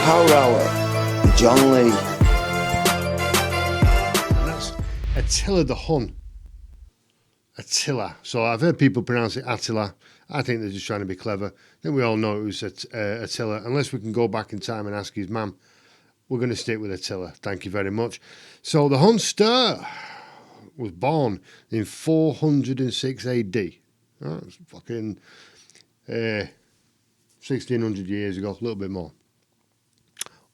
Power Hour with John Lee. And that's Attila the Hun. Attila. So I've heard people pronounce it Attila. I think they're just trying to be clever. I think we all know it was Attila. Unless we can go back in time and ask his mum, we're going to stick with Attila. Thank you very much. So the Hun was born in 406 AD. Oh, it's fucking 1600 years ago, a little bit more.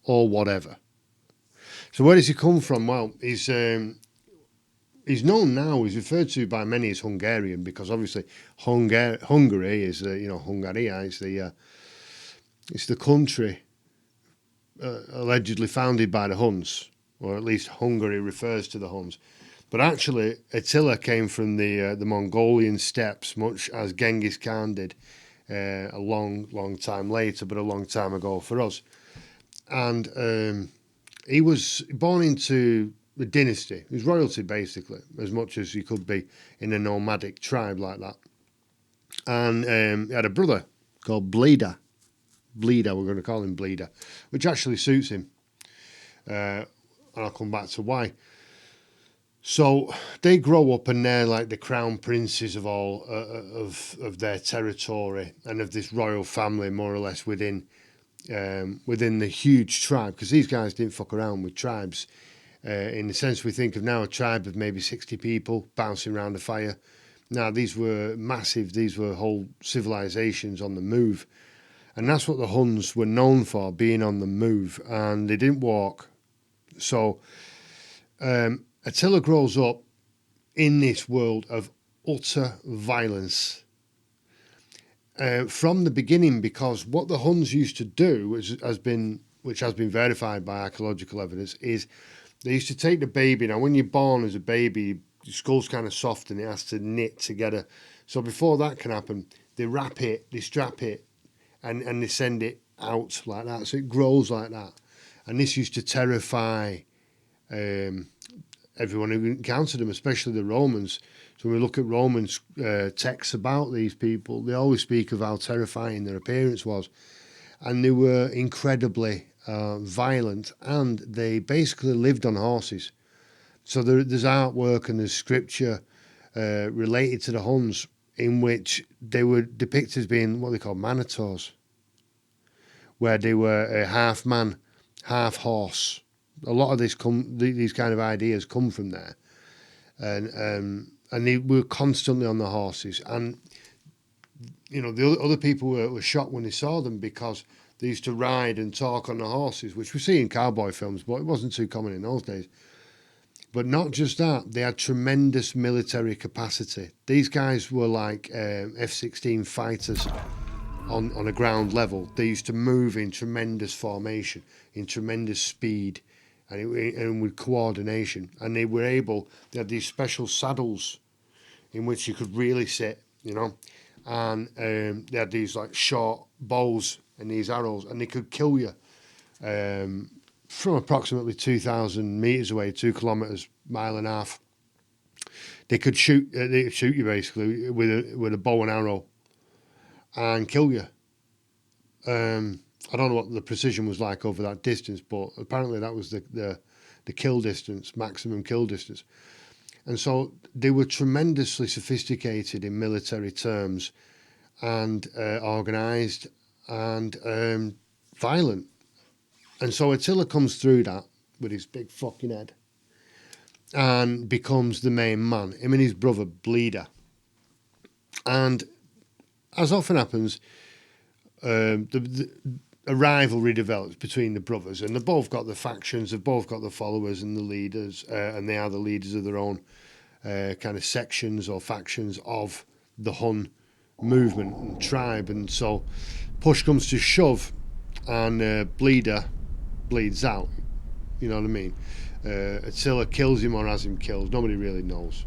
Or whatever. So where does he come from? Well, he's known now, he's referred to by many as Hungarian, because obviously Hungary is, Hungaria is it's the country allegedly founded by the Huns, or at least Hungary refers to the Huns. But actually, Attila came from the Mongolian steppes, much as Genghis Khan did a long time later, but a long time ago for us. And he was born into the dynasty. He was royalty, basically, as much as you could be in a nomadic tribe like that. And he had a brother called Bleeder. Bleeder, we're going to call him Bleeder, which actually suits him. And I'll come back to why. So they grow up and they're like the crown princes of all of their territory and of this royal family, more or less, within the huge tribe, because these guys didn't fuck around with tribes. In the sense we think of now, a tribe of maybe 60 people bouncing around a fire. Now, these were massive. These were whole civilizations on the move. And that's what the Huns were known for, being on the move. And they didn't walk. So Attila grows up in this world of utter violence from the beginning, because what the Huns used to do, which has been verified by archaeological evidence, is they used to take the baby. Now, when you're born as a baby, your skull's kind of soft and it has to knit together. So before that can happen, they wrap it, they strap it, and they send it out like that. So it grows like that. And this used to terrify everyone who encountered them, especially the Romans. So when we look at Romans texts about these people, they always speak of how terrifying their appearance was. And they were incredibly violent, and they basically lived on horses. So there's artwork and there's scripture related to the Huns in which they were depicted as being what they call manitors, where they were a half man, half horse. A lot of these kind of ideas come from there, and they were constantly on the horses. And the other people were shocked when they saw them, because they used to ride and talk on the horses, which we see in cowboy films, but it wasn't too common in those days. But not just that, they had tremendous military capacity. These guys were like F-16 fighters on a ground level. They used to move in tremendous formation, in tremendous speed, and with coordination. And they had these special saddles in which you could really sit, and they had these like short bows and these arrows, and they could kill you from approximately 2,000 meters away, 2 kilometers, mile and a half. They could shoot you basically with a bow and arrow and kill you. I don't know what the precision was like over that distance, but apparently that was the kill distance, maximum kill distance. And so they were tremendously sophisticated in military terms, and organised and violent. And so Attila comes through that with his big fucking head and becomes the main man, him and his brother Bleeder. And as often happens, a rivalry develops between the brothers, and they've both got the factions, they've both got the followers and the leaders, and they are the leaders of their own kind of sections or factions of the Hun movement and tribe. And so push comes to shove, and Bleeder bleeds out, you know what I mean? Attila kills him or has him killed, nobody really knows.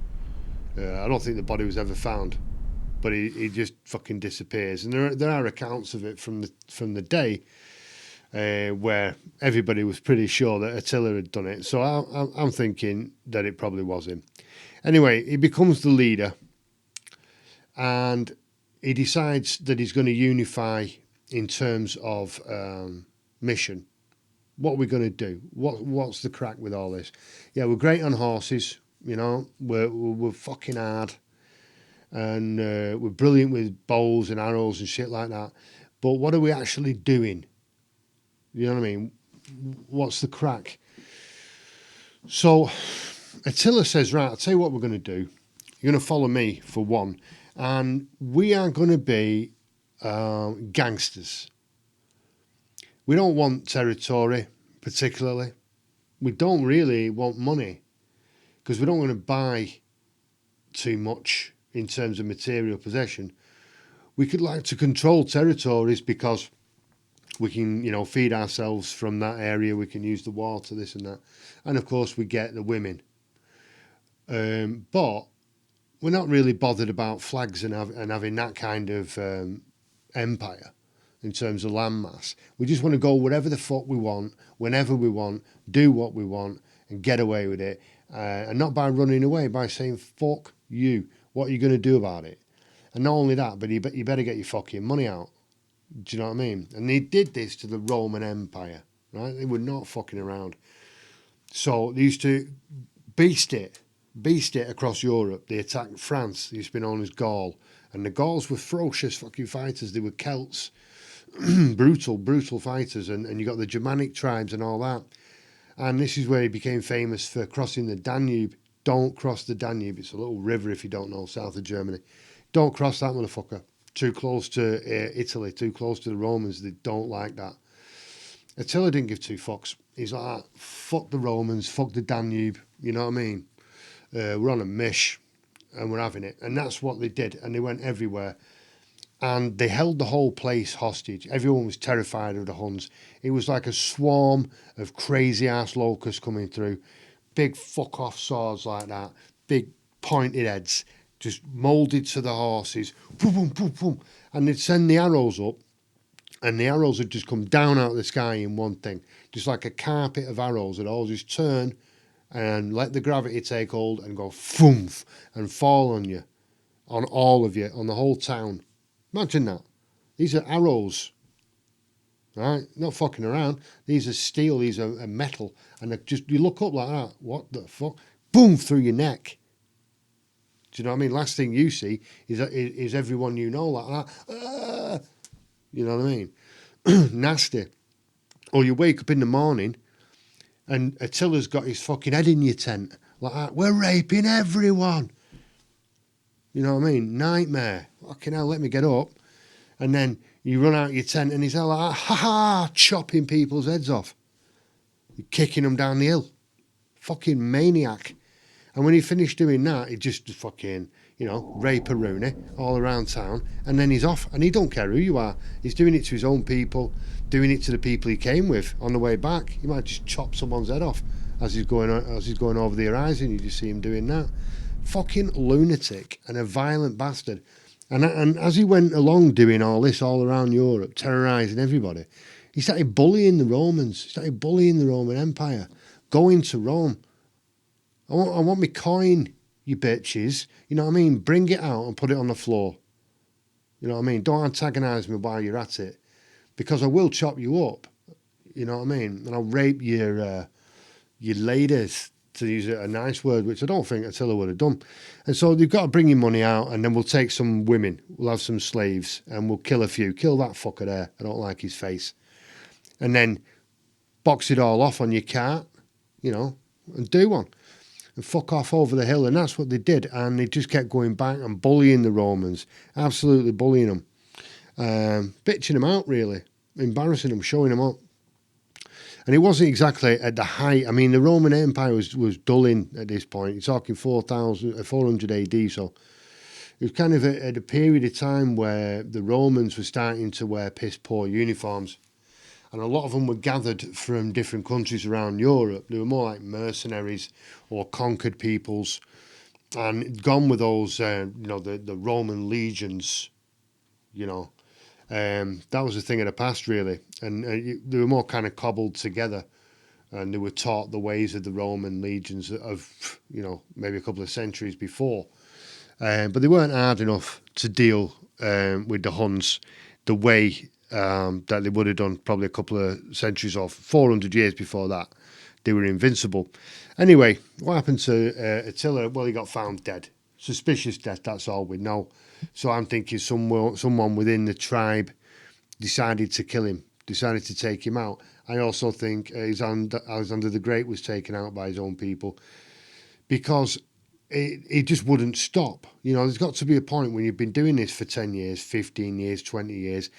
I don't think the body was ever found, but he just fucking disappears. And there are accounts of it from the day where everybody was pretty sure that Attila had done it. So I'm thinking that it probably was him. Anyway, he becomes the leader, and he decides that he's going to unify in terms of mission. What are we going to do? What's the crack with all this? Yeah, we're great on horses, you know. We're fucking hard, and we're brilliant with bows and arrows and shit like that. But what are we actually doing? You know what I mean? What's the crack? So Attila says, right, I'll tell you what we're going to do. You're going to follow me for one, and we are going to be gangsters. We don't want territory, particularly. We don't really want money because we don't want to buy too much in terms of material possession. We could like to control territories because we can, you know, feed ourselves from that area. We can use the water, this and that. And of course, we get the women. But we're not really bothered about flags and having that kind of empire in terms of landmass. We just want to go wherever the fuck we want, whenever we want, do what we want, and get away with it. And not by running away, by saying, fuck you. What are you going to do about it? And not only that, but you better get your fucking money out. Do you know what I mean? And they did this to the Roman Empire, right? They were not fucking around. So they used to beast it across Europe. They attacked France. They used to be known as Gaul. And the Gauls were ferocious fucking fighters. They were Celts. brutal fighters. And you got the Germanic tribes and all that. And this is where he became famous for crossing the Danube. Don't cross the Danube. It's a little river, if you don't know, south of Germany. Don't cross that motherfucker. Too close to Italy, too close to the Romans. They don't like that. Attila didn't give two fucks. He's like, fuck the Romans, fuck the Danube. You know what I mean? We're on a mish and we're having it. And that's what they did. And they went everywhere. And they held the whole place hostage. Everyone was terrified of the Huns. It was like a swarm of crazy-ass locusts coming through. Big fuck-off swords like that. Big pointed heads. Just moulded to the horses. Boom, boom, boom, boom. And they'd send the arrows up. And the arrows would just come down out of the sky in one thing. Just like a carpet of arrows. They'd all just turn and let the gravity take hold and go foomf and fall on you. On all of you. On the whole town. Imagine that. These are arrows. Right? Not fucking around. These are steel. These are metal. And just you look up like that. What the fuck? Boom! Through your neck. Do you know what I mean? Last thing you see is everyone you know like that. You know what I mean? Nasty. Or you wake up in the morning and Attila's got his fucking head in your tent. Like that. We're raping everyone. You know what I mean? Nightmare. Fucking hell, let me get up. And then you run out your tent and he's like, ha ha, chopping people's heads off. You're kicking them down the hill. Fucking maniac. And when he finished doing that, he just fucking, you know, rape a Rooney all around town. And then he's off. And he don't care who you are. He's doing it to his own people, doing it to the people he came with on the way back. He might just chop someone's head off as he's going over the horizon. You just see him doing that. Fucking lunatic and a violent bastard. And as he went along doing all this all around Europe, terrorising everybody, he started bullying the Romans. He started bullying the Roman Empire. Going to Rome. I want my coin, you bitches. You know what I mean? Bring it out and put it on the floor. You know what I mean? Don't antagonise me while you're at it. Because I will chop you up. You know what I mean? And I'll rape your ladies, to use a nice word, which I don't think Attila would have done. And so they've got to bring your money out, and then we'll take some women. We'll have some slaves, and we'll kill a few. Kill that fucker there. I don't like his face. And then box it all off on your cart, you know, and do one. And fuck off over the hill. And that's what they did. And they just kept going back and bullying the Romans. Absolutely bullying them. Bitching them out, really. Embarrassing them, showing them up. And it wasn't exactly at the height. I mean, the Roman Empire was dulling at this point. You're talking 400 AD, so it was kind of at a period of time where the Romans were starting to wear piss-poor uniforms. And a lot of them were gathered from different countries around Europe. They were more like mercenaries or conquered peoples. And gone with those, the Roman legions, you know. That was a thing of the past, really. And they were more kind of cobbled together. And they were taught the ways of the Roman legions of, you know, maybe a couple of centuries before. But they weren't hard enough to deal with the Huns the way that they would have done probably a couple of centuries or 400 years before that. They were invincible. Anyway, what happened to Attila? Well, he got found dead. Suspicious death, that's all we know. So I'm thinking someone within the tribe decided to kill him, decided to take him out. I also think Alexander the Great was taken out by his own people because it just wouldn't stop. There's got to be a point when you've been doing this for 10 years, 15 years, 20 years,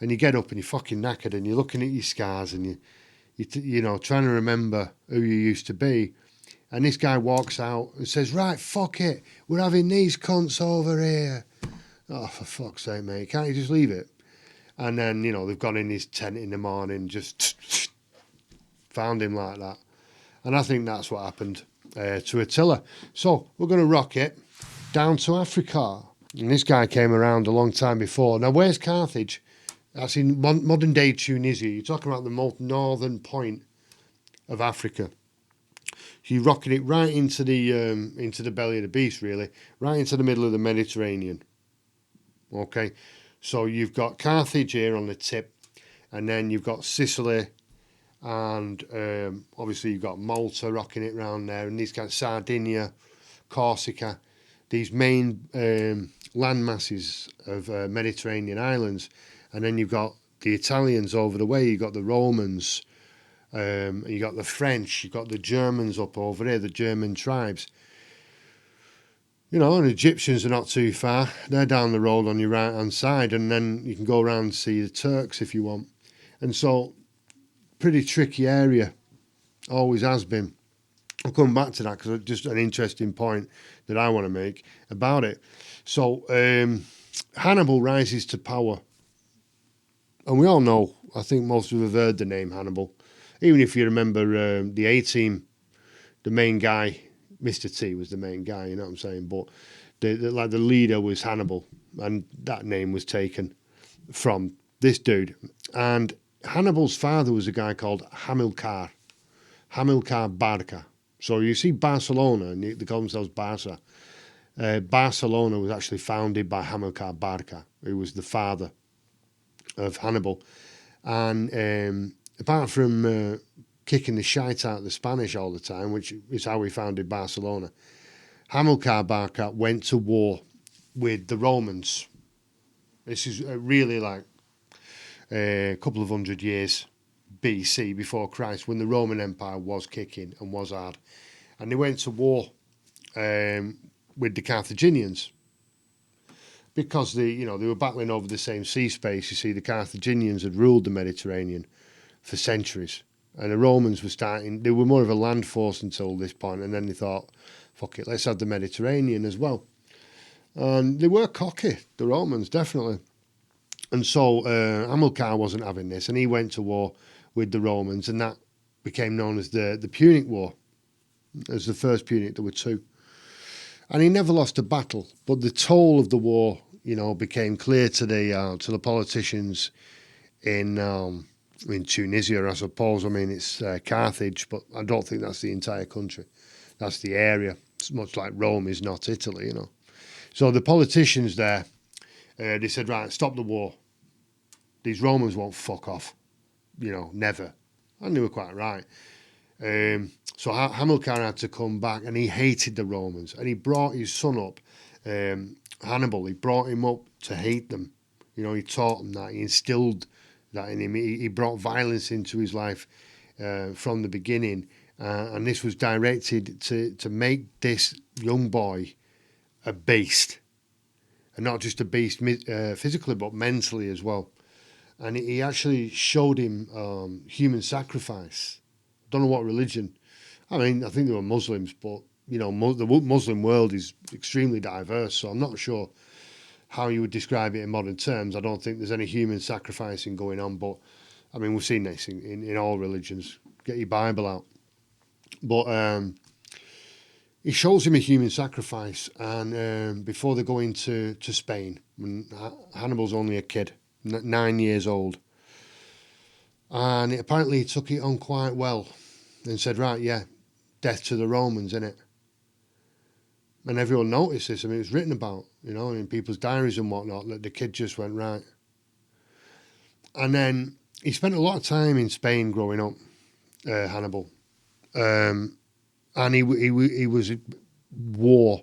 and you get up and you're fucking knackered and you're looking at your scars and you're trying to remember who you used to be. And this guy walks out and says, right, fuck it, we're having these cunts over here. Oh, for fuck's sake, mate, can't you just leave it? And then, they've gone in his tent in the morning, just found him like that. And I think that's what happened to Attila. So we're going to rock it down to Africa. And this guy came around a long time before. Now, where's Carthage? That's in modern-day Tunisia. You're talking about the most northern point of Africa. So you're rocking it right into the belly of the beast, really, right into the middle of the Mediterranean. Okay, so you've got Carthage here on the tip, and then you've got Sicily, and obviously you've got Malta rocking it round there, and these kind of Sardinia, Corsica, these main land masses of Mediterranean islands, and then you've got the Italians over the way, you've got the Romans, you got the French, you've got the Germans up over here, the German tribes. And Egyptians are not too far. They're down the road on your right-hand side, and then you can go around and see the Turks if you want. And so, pretty tricky area, always has been. I'll come back to that because it's just an interesting point that I want to make about it. So, Hannibal rises to power. And we all know, I think most of us have heard the name Hannibal. Even if you remember the A-Team, the main guy, Mr. T was the main guy, you know what I'm saying? But the leader was Hannibal, and that name was taken from this dude. And Hannibal's father was a guy called Hamilcar Barca. So you see Barcelona, and they call themselves Barca. Barcelona was actually founded by Hamilcar Barca, who was the father of Hannibal. And apart from kicking the shite out of the Spanish all the time, which is how we founded Barcelona, Hamilcar Barca went to war with the Romans. This is really like a couple of hundred years BC, before Christ, when the Roman Empire was kicking and was hard. And they went to war with the Carthaginians because they were battling over the same sea space. You see, the Carthaginians had ruled the Mediterranean for centuries. And the Romans they were more of a land force until this point, and then they thought, fuck it, let's have the Mediterranean as well. And they were cocky, the Romans, definitely. And so Hamilcar wasn't having this, and he went to war with the Romans, and that became known as the Punic War, as the first Punic. There were two. And he never lost a battle, but the toll of the war, became clear to the politicians in Tunisia, I suppose. I mean, it's Carthage, but I don't think that's the entire country. That's the area. It's much like Rome is not Italy, So the politicians there, they said, right, stop the war. These Romans won't fuck off, never. And they were quite right. So Hamilcar had to come back, and he hated the Romans. And he brought his son up, Hannibal. He brought him up to hate them. He taught him that. He instilled that in him. He brought violence into his life from the beginning, and this was directed to make this young boy a beast, and not just a beast physically, but mentally as well. And he actually showed him human sacrifice. Don't know what religion. I mean, I think they were Muslims, but the Muslim world is extremely diverse, so I'm not sure how you would describe it in modern terms. I don't think there's any human sacrificing going on, but I mean, we've seen this in all religions. Get your Bible out. But he shows him a human sacrifice, and before they go into Spain, when Hannibal's only a kid, 9 years old, and apparently he took it on quite well and said, right, yeah, death to the Romans, innit? And everyone noticed this. I mean, it was written about, in people's diaries and whatnot, that the kid just went, right. And then he spent a lot of time in Spain growing up, Hannibal. And he was war.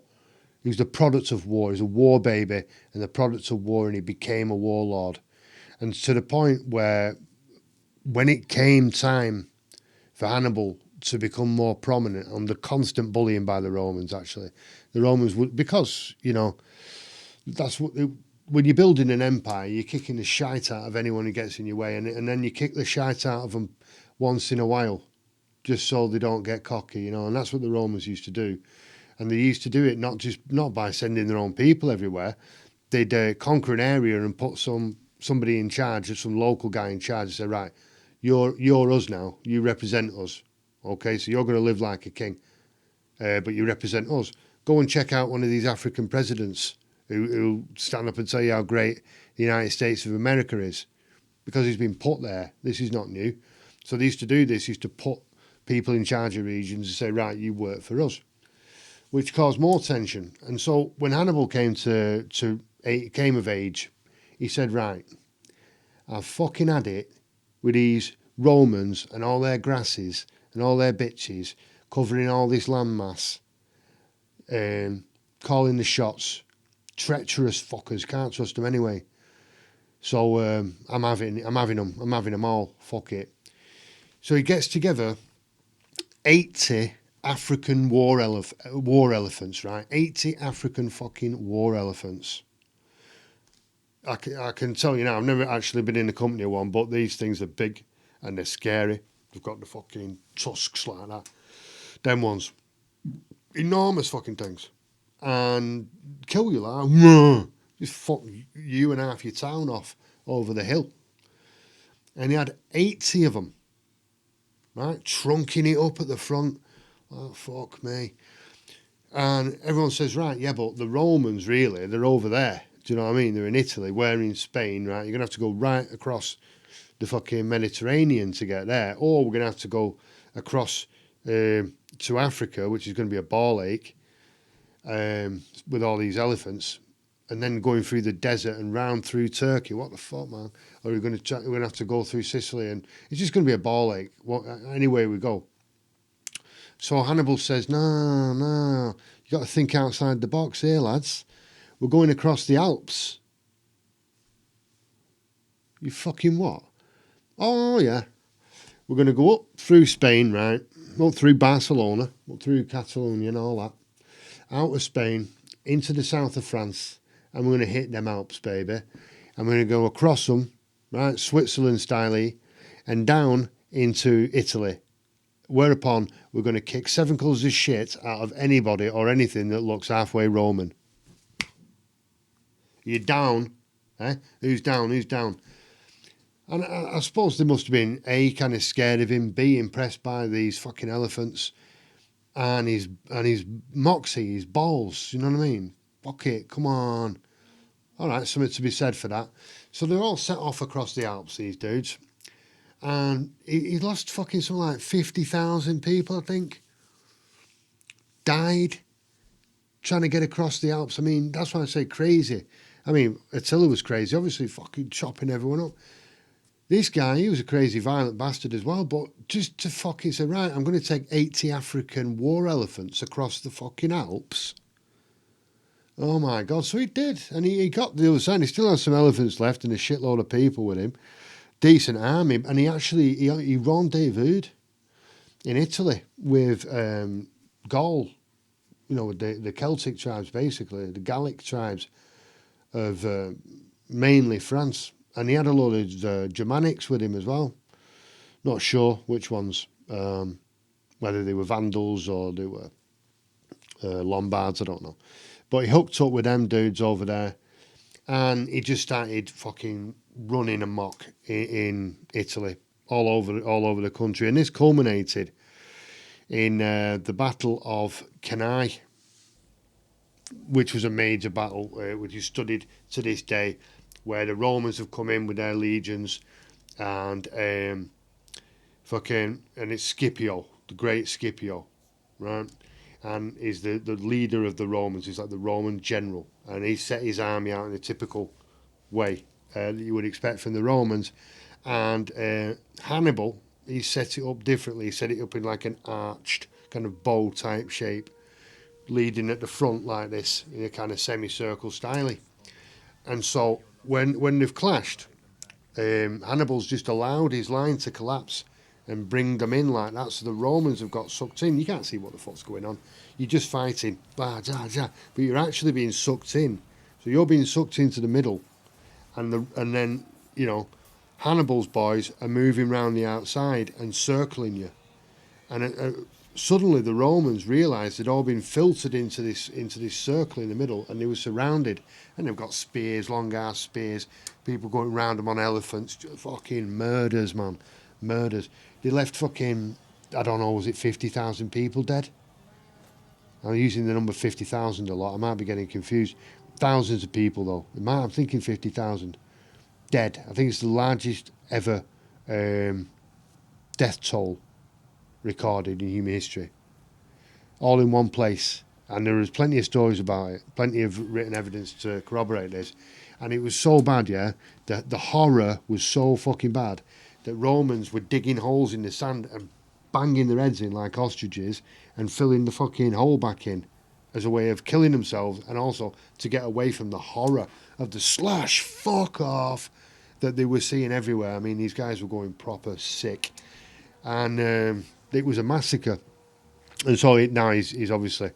He was the product of war. He was a war baby and the product of war, and he became a warlord. And to the point where, when it came time for Hannibal to become more prominent, under constant bullying by the Romans, actually, the Romans would, because, you know, that's what when you're building an empire, you're kicking the shite out of anyone who gets in your way, and then you kick the shite out of them once in a while, just so they don't get cocky, you know. And that's what the Romans used to do. And they used to do it not by sending their own people everywhere. They'd conquer an area and put somebody in charge, or some local guy in charge, and say, right, you're us now. You represent us. Okay, so you're going to live like a king, but you represent us. Go and check out one of these African presidents who stand up and tell you how great the United States of America is, because he's been put there. This is not new. So they used to do this, used to put people in charge of regions and say, right, you work for us, which caused more tension. And so when Hannibal came of age, he said, right, I've fucking had it with these Romans and all their grasses and all their bitches covering all this landmass, calling the shots, treacherous fuckers, can't trust them anyway. So I'm having them all, fuck it. So he gets together 80 African war elephants, right? 80 African fucking war elephants. I can tell you now, I've never actually been in the company of one, but these things are big and they're scary. They've got the fucking tusks like that. Them ones. Enormous fucking things. And kill you like, just fuck you and half your town off over the hill. And he had 80 of them, right? Trunking it up at the front. Oh, fuck me. And everyone says, right, yeah, but the Romans, really, they're over there. Do you know what I mean? They're in Italy, we're in Spain, right? You're going to have to go right across the fucking Mediterranean to get there. Or we're going to have to go across to Africa, which is going to be a ball ache, with all these elephants, and then going through the desert and round through Turkey. What the fuck, man? Or we're going to have to go through Sicily, and it's just going to be a ball ache. Anyway we go. So Hannibal says, no, you got to think outside the box here, lads. We're going across the Alps. You fucking what? Oh, yeah. We're going to go up through Spain, right? Up through Barcelona, up through Catalonia and all that. Out of Spain, into the south of France, and we're going to hit them Alps, baby. And we're going to go across them, right, Switzerland style, and down into Italy. Whereupon we're going to kick seven colours of shit out of anybody or anything that looks halfway Roman. You're down, eh? Who's down? Who's down? And I suppose they must have been A, kind of scared of him, B, impressed by these fucking elephants, and his moxie, his balls. You know what I mean? Fuck it, come on. All right, something to be said for that. So they're all set off across the Alps, these dudes, and he lost fucking something like 50,000 people, I think. Died trying to get across the Alps. I mean, that's why I say crazy. I mean, Attila was crazy, obviously fucking chopping everyone up. This guy, he was a crazy, violent bastard as well, but just to fucking say, right, I'm going to take 80 African war elephants across the fucking Alps. Oh my God, so he did. And he got the other side. He still has some elephants left and a shitload of people with him. Decent army. And he rendezvoused in Italy with Gaul, you know, the Celtic tribes, basically, the Gallic tribes of mainly France. And he had a lot of Germanics with him as well. Not sure which ones, whether they were Vandals or they were Lombards, I don't know. But he hooked up with them dudes over there, and he just started fucking running amok in Italy, all over the country. And this culminated in the Battle of Cannae, which was a major battle, which is studied to this day, where the Romans have come in with their legions, and and it's Scipio, the great Scipio, right? And is the leader of the Romans. He's like the Roman general, and he set his army out in a typical way, that you would expect from the Romans. And Hannibal, he set it up differently. He set it up in like an arched kind of bow type shape, leading at the front like this in a kind of semicircle style. And so when they've clashed, Hannibal's just allowed his line to collapse and bring them in like that. So the Romans have got sucked in. You can't see what the fuck's going on. You're just fighting, bah, bah, bah, but you're actually being sucked in. So you're being sucked into the middle, and then Hannibal's boys are moving round the outside and circling you. And suddenly the Romans realised they'd all been filtered into this circle in the middle, and they were surrounded. And they've got spears, long ass spears, people going round them on elephants. Fucking murders, man, murders. They left fucking, I don't know, was it 50,000 people dead? I'm using the number 50,000 a lot. I might be getting confused. Thousands of people though. I'm thinking 50,000 dead. I think it's the largest ever death toll recorded in human history, all in one place. And there was plenty of stories about it, plenty of written evidence to corroborate this. And it was so bad, yeah, that the horror was so fucking bad that Romans were digging holes in the sand and banging their heads in like ostriches and filling the fucking hole back in as a way of killing themselves, and also to get away from the horror of the slash fuck off that they were seeing everywhere. I mean, these guys were going proper sick. And it was a massacre. And so now he's obviously,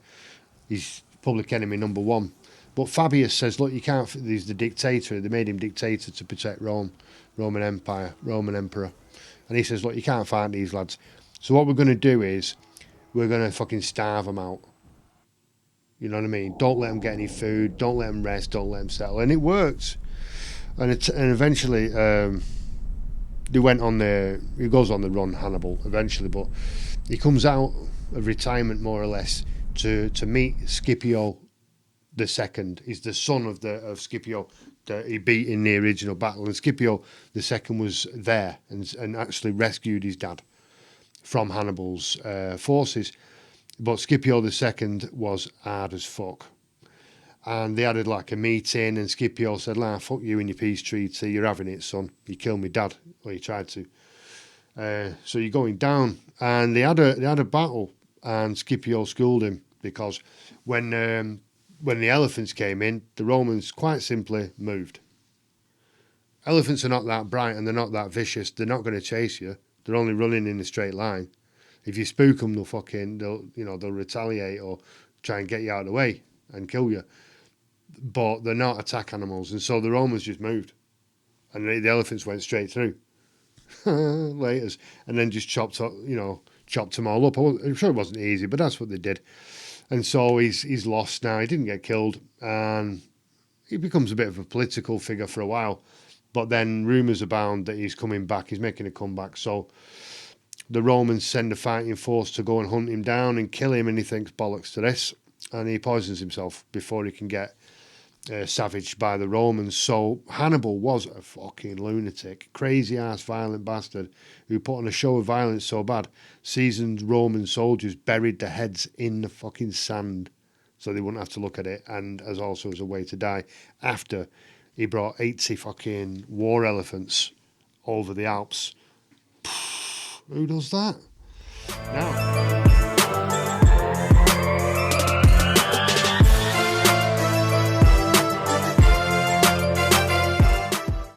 he's public enemy number one. But Fabius says, look, you can't, he's the dictator. They made him dictator to protect Rome, Roman Empire, Roman Emperor. And he says, look, you can't fight these lads. So what we're going to do is we're going to fucking starve them out. You know what I mean? Don't let them get any food. Don't let them rest. Don't let them settle. And it worked. And eventually he goes on the run, Hannibal, eventually. But he comes out of retirement, more or less, to meet Scipio II. He's the son of Scipio that he beat in the original battle. And Scipio II was there and actually rescued his dad from Hannibal's forces. But Scipio II was hard as fuck. And they had like a meeting, and Scipio said, "Nah, fuck you and your peace treaty. You're having it, son. You killed me dad." Well, you tried to. So you're going down. And they had a battle, and Scipio schooled him, because when the elephants came in, the Romans quite simply moved. Elephants are not that bright, and they're not that vicious. They're not going to chase you. They're only running in a straight line. If you spook them, they'll retaliate or try and get you out of the way and kill you. But they're not attack animals, and so the Romans just moved, and the elephants went straight through. Laters, and then just chopped them all up. I'm sure it wasn't easy, but that's what they did. And so he's lost now. He didn't get killed, and he becomes a bit of a political figure for a while. But then rumours abound that he's coming back. He's making a comeback. So the Romans send a fighting force to go and hunt him down and kill him, and he thinks bollocks to this, and he poisons himself before he can get savaged by the Romans. So Hannibal was a fucking lunatic, crazy ass violent bastard who put on a show of violence so bad seasoned Roman soldiers buried their heads in the fucking sand so they wouldn't have to look at it, and as a way to die, after he brought 80 fucking war elephants over the Alps. Who does that? Now